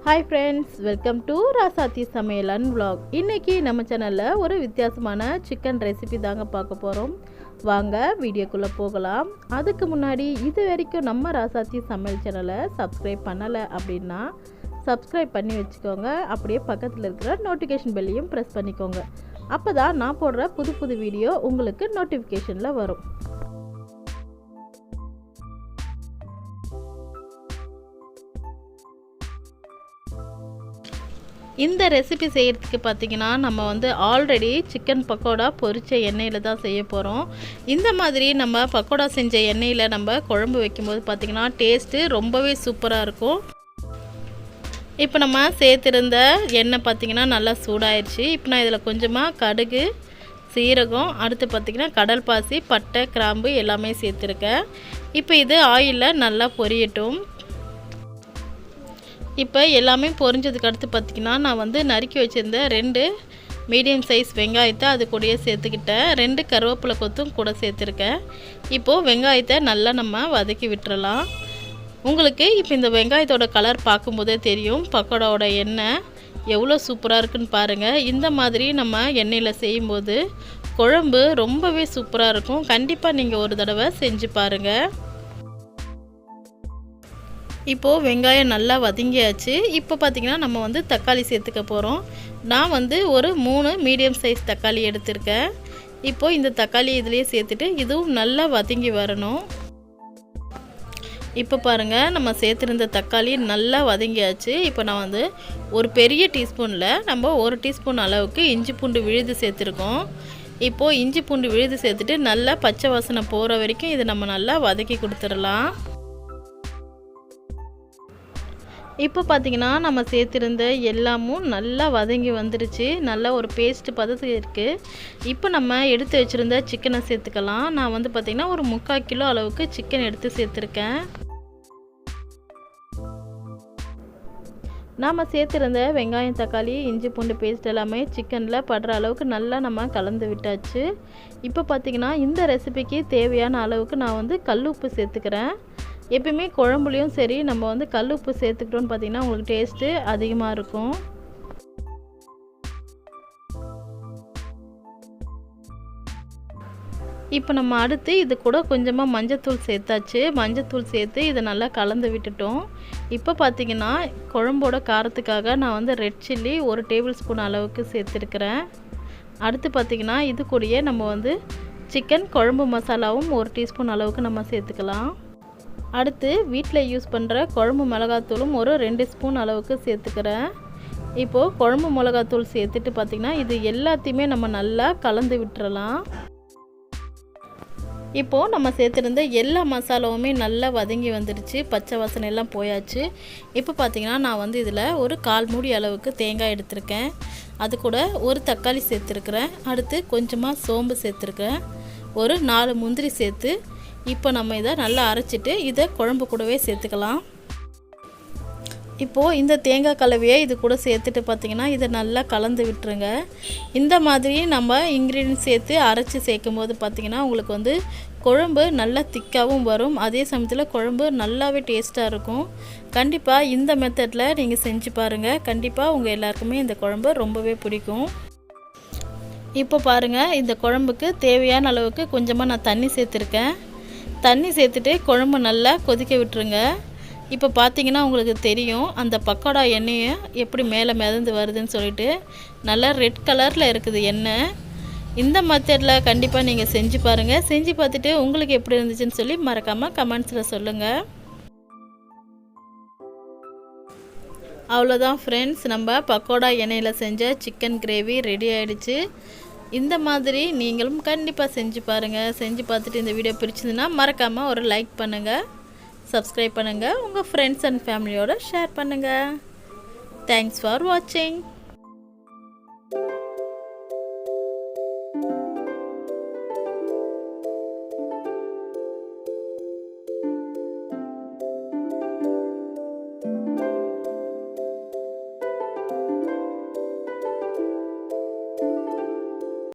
Hi friends, welcome to ராசாத்தி சமையல் and vlog. இன்னைக்கு நம்ம சேனல்ல ஒரு வித்தியாசமான சிக்கன் ரெசிபி தாங்க பார்க்க போறோம். வாங்க வீடியோக்குள்ள போகலாம். அதுக்கு முன்னாடி இது வரைக்கும் நம்ம ராசாத்தி சமையல் சேனலை சப்ஸ்கிரைப் பண்ணல அப்படினா சப்ஸ்கிரைப் பண்ணி வெச்சுக்கோங்க. அப்படியே பக்கத்துல இருக்கிற நோட்டிஃபிகேஷன் பெல்லையும் பிரஸ் பண்ணிக்கோங்க. அப்பதான் நான் போடுற புது வீடியோ உங்களுக்கு நோட்டிஃபிகேஷன்ல வரும். இந்த ரெசிபி செய்கிறதுக்கு பார்த்திங்கன்னா நம்ம ஆல்ரெடி சிக்கன் பக்கோடா பொரிச்ச எண்ணெயில் தான் செய்ய போகிறோம். இந்த மாதிரி நம்ம பக்கோடா செஞ்ச எண்ணெயில் நம்ம குழம்பு வைக்கும்போது பார்த்திங்கன்னா டேஸ்ட்டு ரொம்பவே சூப்பராக இருக்கும். இப்போ நம்ம சேர்த்துருந்த எண்ணெய் பார்த்திங்கன்னா நல்லா சூடாயிடுச்சு. இப்போ நான் இதில் கொஞ்சமாக கடுகு, சீரகம், அடுத்து பார்த்திங்கன்னா கடல் பாசி, பட்டை, கிராம்பு எல்லாமே சேர்த்துருக்கேன். இப்போ இது ஆயிலில் நல்லா பொரியட்டும். இப்போ எல்லாமே பொரிஞ்சதுக்கு அடுத்து பார்த்திங்கன்னா நான் நறுக்கி வச்சுருந்த 2 மீடியம் சைஸ் வெங்காயத்தை அது கூடயே சேர்த்துக்கிட்டேன். 2 கருவேப்பிலை கொத்தும் கூட சேர்த்துருக்கேன். இப்போது வெங்காயத்தை நல்லா நம்ம வதக்கி விட்டுறலாம். உங்களுக்கு இப்போ இந்த வெங்காயத்தோட கலர் பார்க்கும்போதே தெரியும் பக்கோடாவோட எண்ணெய் எவ்வளோ சூப்பராக இருக்குன்னு பாருங்கள். இந்த மாதிரி நம்ம எண்ணெயில் செய்யும்போது குழம்பு ரொம்பவே சூப்பராக இருக்கும். கண்டிப்பாக நீங்கள் ஒரு தடவை செஞ்சு பாருங்கள். இப்போது வெங்காயம் நல்லா வதங்கியாச்சு. இப்போ பார்த்திங்கன்னா நம்ம தக்காளி சேர்த்துக்க போகிறோம். நான் ஒரு 3 மீடியம் சைஸ் தக்காளி எடுத்திருக்கேன். இப்போது இந்த தக்காளி இதிலேயே சேர்த்துட்டு இதுவும் நல்லா வதங்கி வரணும். இப்போ பாருங்கள், நம்ம சேர்த்துருந்த தக்காளி நல்லா வதங்கியாச்சு. இப்போ நான் ஒரு பெரிய டீஸ்பூனில் நம்ம 1 டீஸ்பூன் அளவுக்கு இஞ்சி பூண்டு விழுது சேர்த்துருக்கோம். இப்போது இஞ்சி பூண்டு விழுது சேர்த்துட்டு நல்லா பச்சை வாசனை போகிற வரைக்கும் இதை நம்ம நல்லா வதக்கி கொடுத்துடலாம். இப்போ பார்த்திங்கன்னா நம்ம சேர்த்துருந்த எல்லாமும் நல்லா வதங்கி வந்துடுச்சு. நல்லா ஒரு பேஸ்ட் பதத்துக்கு இருக்குது. இப்போ நம்ம எடுத்து வச்சுருந்த சிக்கனை சேர்த்துக்கலாம். நான் பார்த்திங்கன்னா ஒரு 3/4 கிலோ அளவுக்கு சிக்கன் எடுத்து சேர்த்துருக்கேன். நாம் சேர்த்துருந்த வெங்காயம், தக்காளி, இஞ்சி பூண்டு பேஸ்ட் எல்லாமே சிக்கனில் படுற அளவுக்கு நல்லா நம்ம கலந்து விட்டாச்சு. இப்போ பார்த்திங்கன்னா இந்த ரெசிபிக்கு தேவையான அளவுக்கு நான் கல் உப்பு சேர்த்துக்கிறேன். எப்பயுமே குழம்புலையும் சரி நம்ம கல் உப்பு சேர்த்துக்கிட்டோன்னு பார்த்திங்கன்னா உங்களுக்கு டேஸ்ட்டு அதிகமாக இருக்கும். இப்போ நம்ம அடுத்து இது கூட கொஞ்சமாக மஞ்சத்தூள் சேர்த்தாச்சு. மஞ்சத்தூள் சேர்த்து இதை நல்லா கலந்து விட்டுட்டோம். இப்போ பார்த்திங்கன்னா குழம்போட காரத்துக்காக நான் ரெட் சில்லி 1 டேபிள் ஸ்பூன் அளவுக்கு சேர்த்துருக்கிறேன். அடுத்து பார்த்திங்கன்னா இது கூடயே நம்ம சிக்கன் குழம்பு மசாலாவும் 1 டீஸ்பூன் அளவுக்கு நம்ம சேர்த்துக்கலாம். அடுத்து வீட்டில் யூஸ் பண்ணுற குழம்பு மிளகாத்தூளும் ஒரு 2 ஸ்பூன் அளவுக்கு சேர்த்துக்கிறேன். இப்போது குழம்பு மிளகாத்தூள் சேர்த்துட்டு பார்த்திங்கன்னா இது எல்லாத்தையுமே நம்ம நல்லா கலந்து விட்டுறலாம். இப்போது நம்ம சேர்த்துருந்த எல்லா மசாலாவுமே நல்லா வதங்கி வந்துடுச்சு. பச்சை வாசனை எல்லாம் போயாச்சு. இப்போ பார்த்திங்கன்னா நான் இதில் ஒரு 1/4 மூடி அளவுக்கு தேங்காய் எடுத்திருக்கேன். அது கூட ஒரு தக்காளி சேர்த்துருக்குறேன். அடுத்து கொஞ்சமாக சோம்பு சேர்த்துருக்கேன். ஒரு 4 முந்திரி சேர்த்து இப்போ நம்ம இதை நல்லா அரைச்சிட்டு இதை குழம்பு கூடவே சேர்த்துக்கலாம். இப்போது இந்த தேங்காய் கலவையை இது கூட சேர்த்துட்டு பார்த்திங்கன்னா இதை நல்லா கலந்து விட்டுருங்க. இந்த மாதிரி நம்ம இன்க்ரீடியன்ட் சேர்த்து அரைச்சி சேர்க்கும் போது பார்த்திங்கன்னா உங்களுக்கு குழம்பு நல்லா திக்காகவும் வரும். அதே சமயத்தில் குழம்பு நல்லாவே டேஸ்ட்டாக இருக்கும். கண்டிப்பாக இந்த மெத்தடில் நீங்கள் செஞ்சு பாருங்கள். கண்டிப்பாக உங்கள் எல்லாருக்குமே இந்த குழம்பு ரொம்பவே பிடிக்கும். இப்போ பாருங்கள், இந்த குழம்புக்கு தேவையான அளவுக்கு கொஞ்சமாக நான் தண்ணி சேர்த்துருக்கேன். தண்ணி சேர்த்துட்டு குழம்பு நல்லா கொதிக்க விட்டுருங்க. இப்போ பார்த்தீங்கன்னா உங்களுக்கு தெரியும் அந்த பக்கோடா எண்ணெயை எப்படி மேலே மிதந்து வருதுன்னு சொல்லிட்டு நல்லா ரெட் கலரில் இருக்குது எண்ணெய். இந்த மெத்தடில் கண்டிப்பாக நீங்கள் செஞ்சு பாருங்கள். செஞ்சு பார்த்துட்டு உங்களுக்கு எப்படி இருந்துச்சுன்னு சொல்லி மறக்காமல் கமெண்ட்ஸில் சொல்லுங்கள். அவ்வளோதான் ஃப்ரெண்ட்ஸ், நம்ம பக்கோடா எண்ணெயில் செஞ்ச சிக்கன் கிரேவி ரெடி ஆகிடுச்சு. இந்த மாதிரி நீங்களும் கண்டிப்பாக செஞ்சு பாருங்கள். செஞ்சு பார்த்துட்டு இந்த வீடியோ பிடிச்சிருந்துன்னா மறக்காமல் ஒரு லைக் பண்ணுங்கள், சப்ஸ்கிரைப் பண்ணுங்கள், உங்கள் ஃப்ரெண்ட்ஸ் அண்ட் ஃபேமிலியோடு ஷேர் பண்ணுங்கள். தேங்க்ஸ் ஃபார் வாட்சிங்.